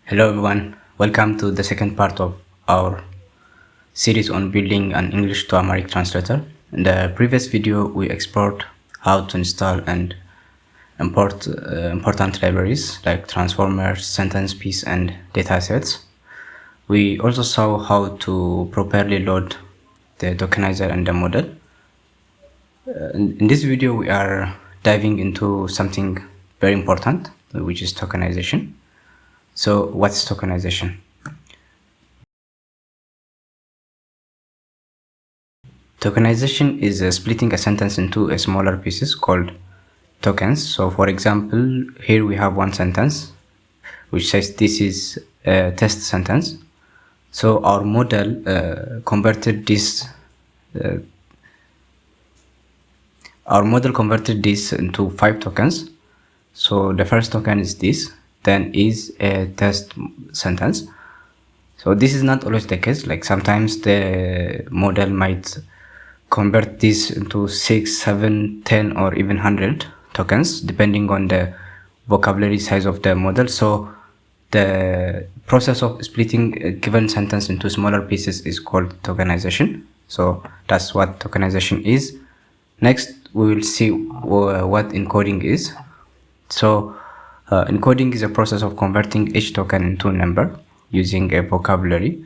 Hello everyone, welcome to the second part of our series on building an English to Amharic translator. In the previous video, we explored how to install and import important libraries like transformers, sentence piece, and datasets. We also saw how to properly load the tokenizer and the model. In this video, we are diving into something very important, which is tokenization. So what's tokenization? Tokenization is splitting a sentence into smaller pieces called tokens. So for example, here we have one sentence which says this is a test sentence. So our model converted this into 5 tokens. So the first token is this, then is a test sentence. So this is not always the case. Like sometimes the model might convert this into 6, 7, 10, or even 100 tokens, depending on the vocabulary size of the model. So the process of splitting a given sentence into smaller pieces is called tokenization. So that's what tokenization is. Next, we will see what encoding is. So encoding is a process of converting each token into a number using a vocabulary.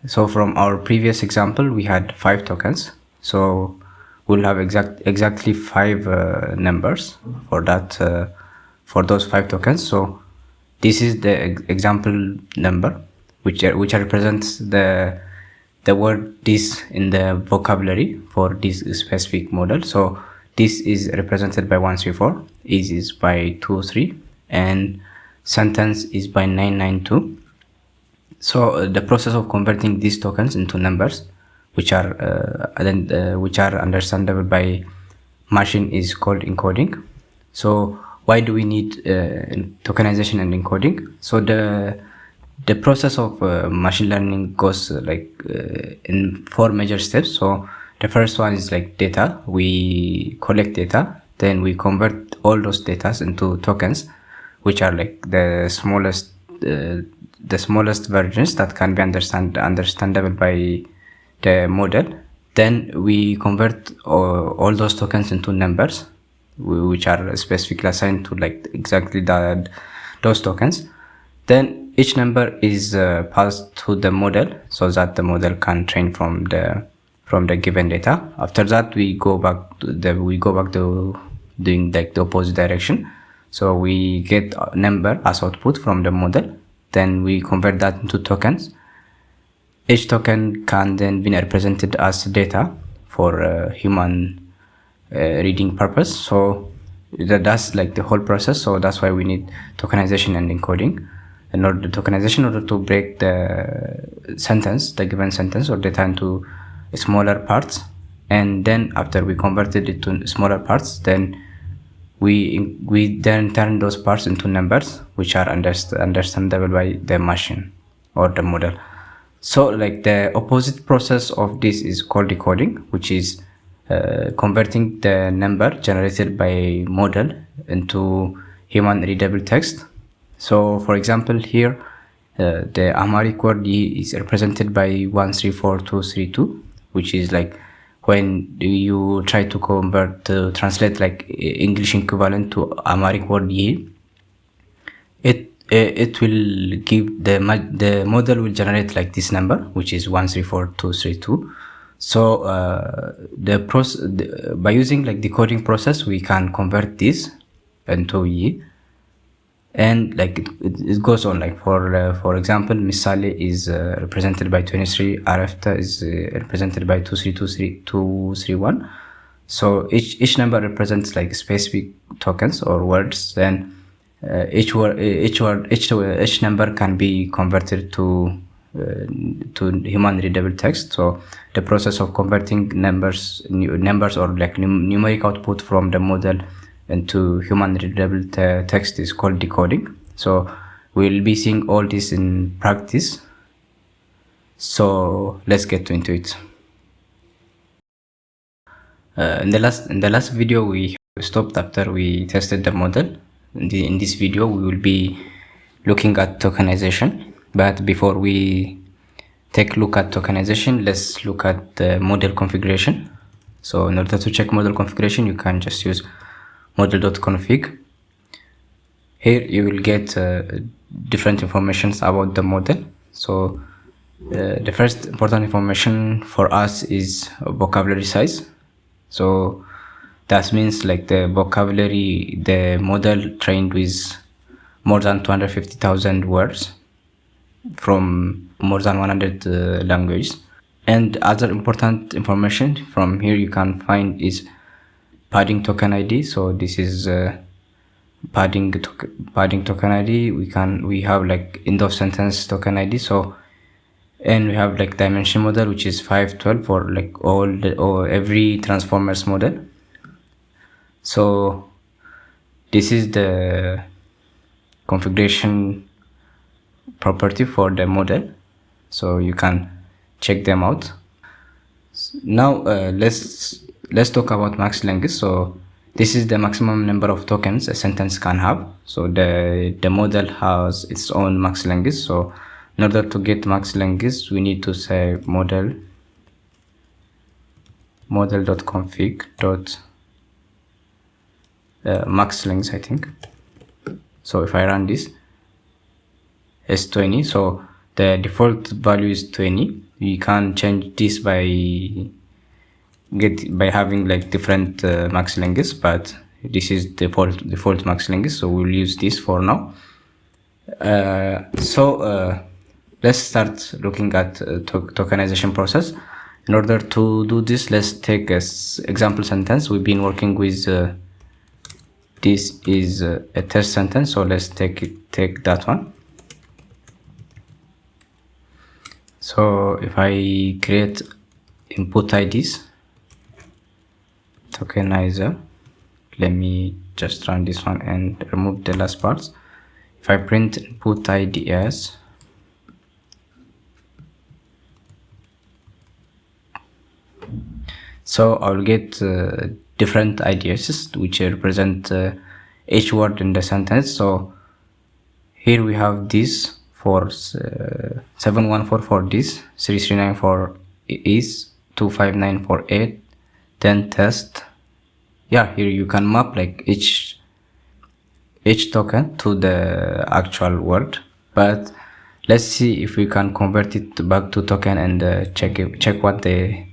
So from our previous example, we had 5 tokens. So we'll have exactly 5 numbers for that for those 5 tokens. So this is the example number, which represents the word this in the vocabulary for this specific model. So this is represented by 134, is by 23, and sentence is by 992. So the process of converting these tokens into numbers, which are understandable by machine, is called encoding. So why do we need tokenization and encoding? So the process of machine learning goes in 4 major steps. So the first one is like data. We collect data, then we convert all those data into tokens, which are like the smallest versions that can be understandable by the model. Then we convert all those tokens into numbers, which are specifically assigned to like exactly those tokens. Then each number is passed to the model so that the model can train from the given data. After that, we go back to doing like the opposite direction. So we get a number as output from the model. Then we convert that into tokens. Each token can then be represented as data for human reading purpose. So that's like the whole process. So that's why we need tokenization and encoding. In order to break the given sentence or data into smaller parts, and then after we converted it to smaller parts, then we then turn those parts into numbers, which are understandable by the machine or the model. So like the opposite process of this is called decoding, which is converting the number generated by model into human readable text. So for example, here the Amharic word is represented by 134232, which is like when you try to translate like English equivalent to Amharic word ye, it will give the model will generate like this number, which is 134232. So by using like decoding process, we can convert this into ye, and like it goes on. Like for example, misale is represented by 23, arafta is represented by 2323231. So each number represents like specific tokens or words. Then each number can be converted to human readable text. So the process of converting numbers or like numeric output from the model into human readable text is called decoding. So we'll be seeing all this in practice. So let's get into it. In the last video, we stopped after we tested the model. In this video, we will be looking at tokenization. But before we take a look at tokenization, let's look at the model configuration. So in order to check model configuration, you can just use model.config. Here you will get different informations about the model. So the first important information for us is vocabulary size. So that means like the vocabulary, the model trained with more than 250,000 words from more than 100 languages. And other important information from here you can find is padding token ID. So this is padding token ID. We have like end of sentence token ID. So and we have like dimension model, which is 512 for like every transformers model. So this is the configuration property for the model, so you can check them out. Now let's talk about max length. So this is the maximum number of tokens a sentence can have. So the model has its own max length. So in order to get max length, we need to say model.config max length, I think. So if I run this, it's 20. So the default value is 20. You can change this by having like different max lengths, but this is default max length, so we'll use this for now. Let's start looking at tokenization process. In order to do this, let's take as example sentence. We've been working with this is a test sentence, so let's take that one. So if I create input IDs, tokenizer, let me just run this one and remove the last parts. If I print input IDs, so I'll get different IDs which represent each word in the sentence. So here we have this for 714 for this, 339 for is, 259 for 8, then test. Yeah, here you can map like each token to the actual word, but let's see if we can convert it back to token and check what the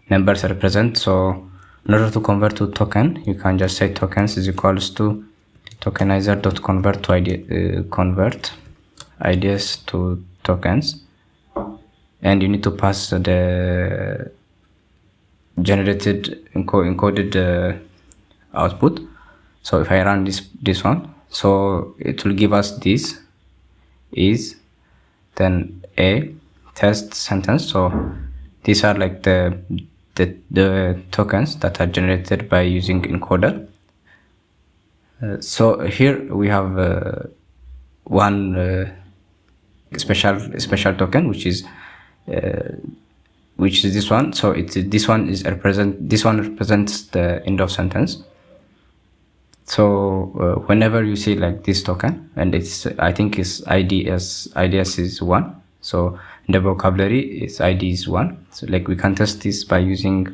numbers represent. So in order to convert to token, you can just say tokens is equals to tokenizer.convert to convert IDs to tokens, and you need to pass the generated encoded output. So if I run this one, so it will give us this is, then a test sentence. So these are like the tokens that are generated by using encoder. So here we have one special token, which is this one. So this one represents the end of sentence. So whenever you see like this token, and I think it's IDS is 1. So in the vocabulary its ID is 1. So like we can test this by using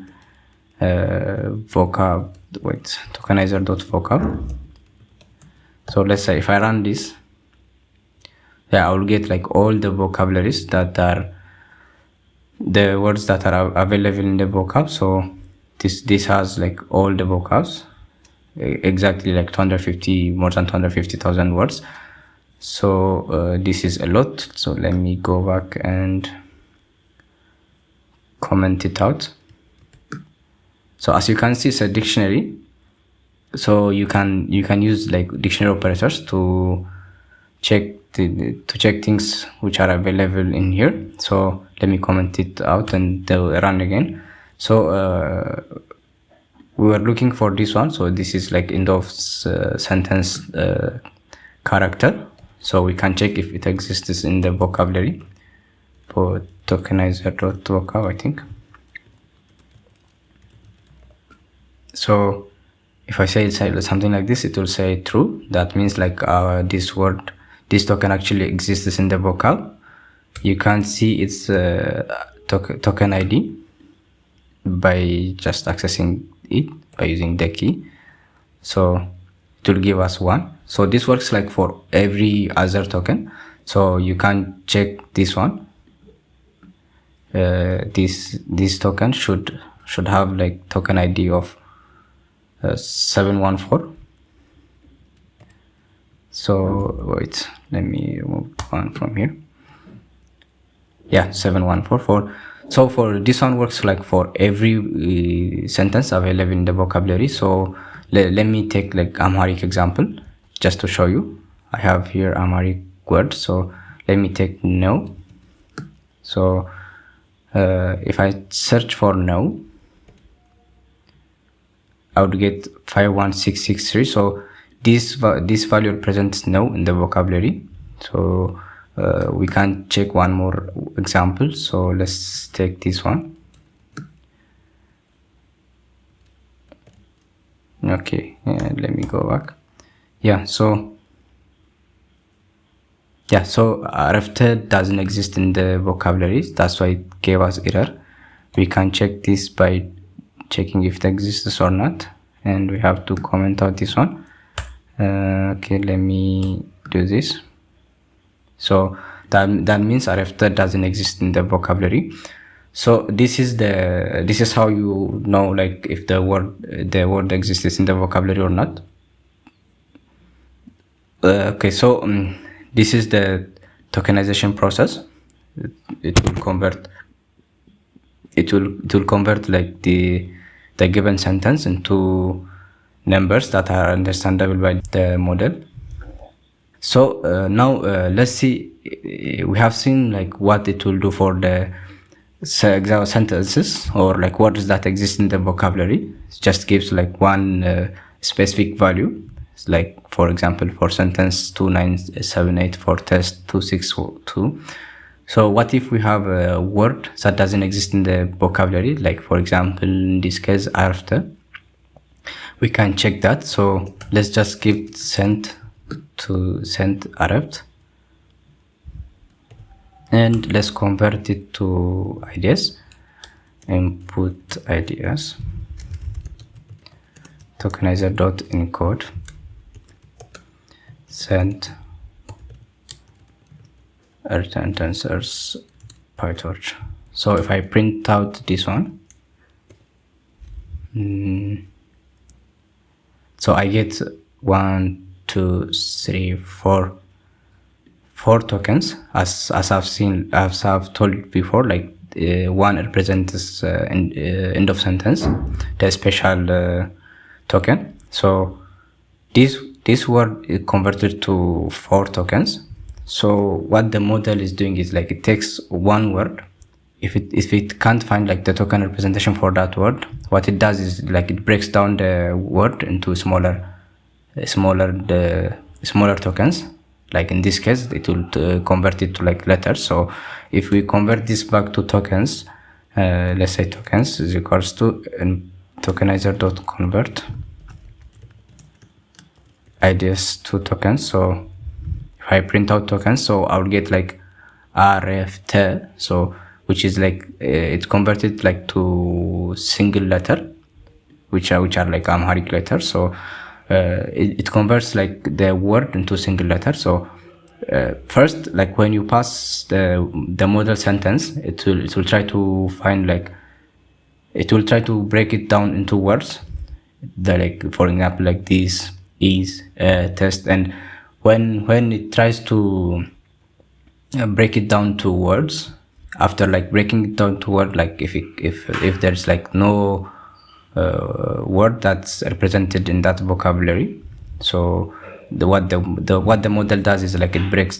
tokenizer.vocab. So let's say if I run this, yeah, I will get like all the vocabularies that are the words that are available in the vocab. So this has like all the vocabs, exactly like more than 250,000 words. So this is a lot. So let me go back and comment it out. So as you can see, it's a dictionary. So you can use like dictionary operators to check things which are available in here. So let me comment it out and run again. So we were looking for this one. So this is like end of sentence character. So we can check if it exists in the vocabulary for tokenizer.vocab, I think. So if I say something like this, it will say true. That means like this word this token actually exists in the vocab. You can see its token ID by just accessing it by using the key. So it will give us 1. So this works like for every other token. So you can check this one. This token should have like token ID of 714. So wait, let me remove one from here. Yeah, 7144. So for this one works like for every sentence available in the vocabulary. So let me take like Amharic example just to show you. I have here Amharic word. So let me take no. So if I search for no, I would get 51663. So this value represents no in the vocabulary. So we can check one more example. So let's take this one. Okay, let me go back. So RFT doesn't exist in the vocabularies. That's why it gave us error. We can check this by checking if it exists or not, and we have to comment out this one. Okay, let me do this. So that means RFT doesn't exist in the vocabulary. So this is how you know like if the word exists in the vocabulary or not. Okay, so this is the tokenization process. It will convert like the given sentence into numbers that are understandable by the model. So now let's see. We have seen like what it will do for the sentences or like words that exist in the vocabulary. It just gives like one specific value. It's like, for example, for sentence 2978 for test 262. So what if we have a word that doesn't exist in the vocabulary, like for example in this case after? We can check that. So let's just give send RFT and let's convert it to IDs. Input IDs tokenizer.encode send return tensors PyTorch. So if I print out this one, so I get 1, 2, 3, 4 tokens as I've told before. Like one represents end of sentence, the special token. So this word is converted to 4 tokens. So what the model is doing is like it takes one word. If it can't find like the token representation for that word, what it does is like it breaks down the word into smaller tokens. Like in this case, it will convert it to like letters. So if we convert this back to tokens, let's say tokens is equals to tokenizer.convert IDs to tokens. So if I print out tokens, so I'll get like RFT, so which is like it's converted like to single letter, which are like Amharic letters. So it converts like the word into single letter. So first, like when you pass the model sentence, it will try to find like it will try to break it down into words. Like for example, like this is test, and when it tries to break it down to words, after like breaking it down to word, like if there's like no word that's represented in that vocabulary, so what the model does is like it breaks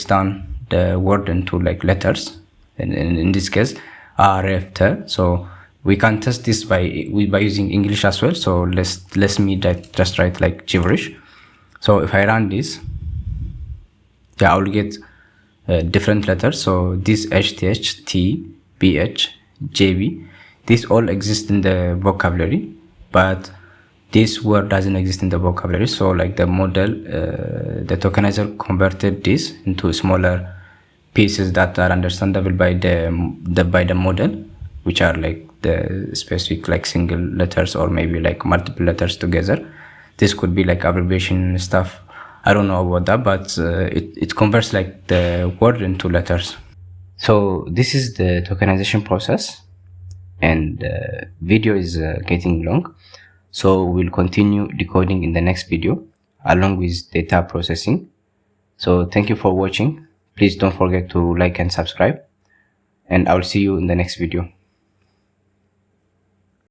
down the word into like letters, and in this case RFT. So we can test this by using English as well. So let's me just write like gibberish. So if I run this, I will get different letters. So this HTH, T, BH, JB, these all exist in the vocabulary, but this word doesn't exist in the vocabulary, so like the model, the tokenizer converted this into smaller pieces that are understandable by the model, which are like the specific like single letters or maybe like multiple letters together. This could be like abbreviation stuff. I don't know about that, but it converts like the word into letters. So this is the tokenization process, and video is getting long, so we'll continue decoding in the next video along with data processing. So thank you for watching. Please don't forget to like and subscribe, and I'll see you in the next video.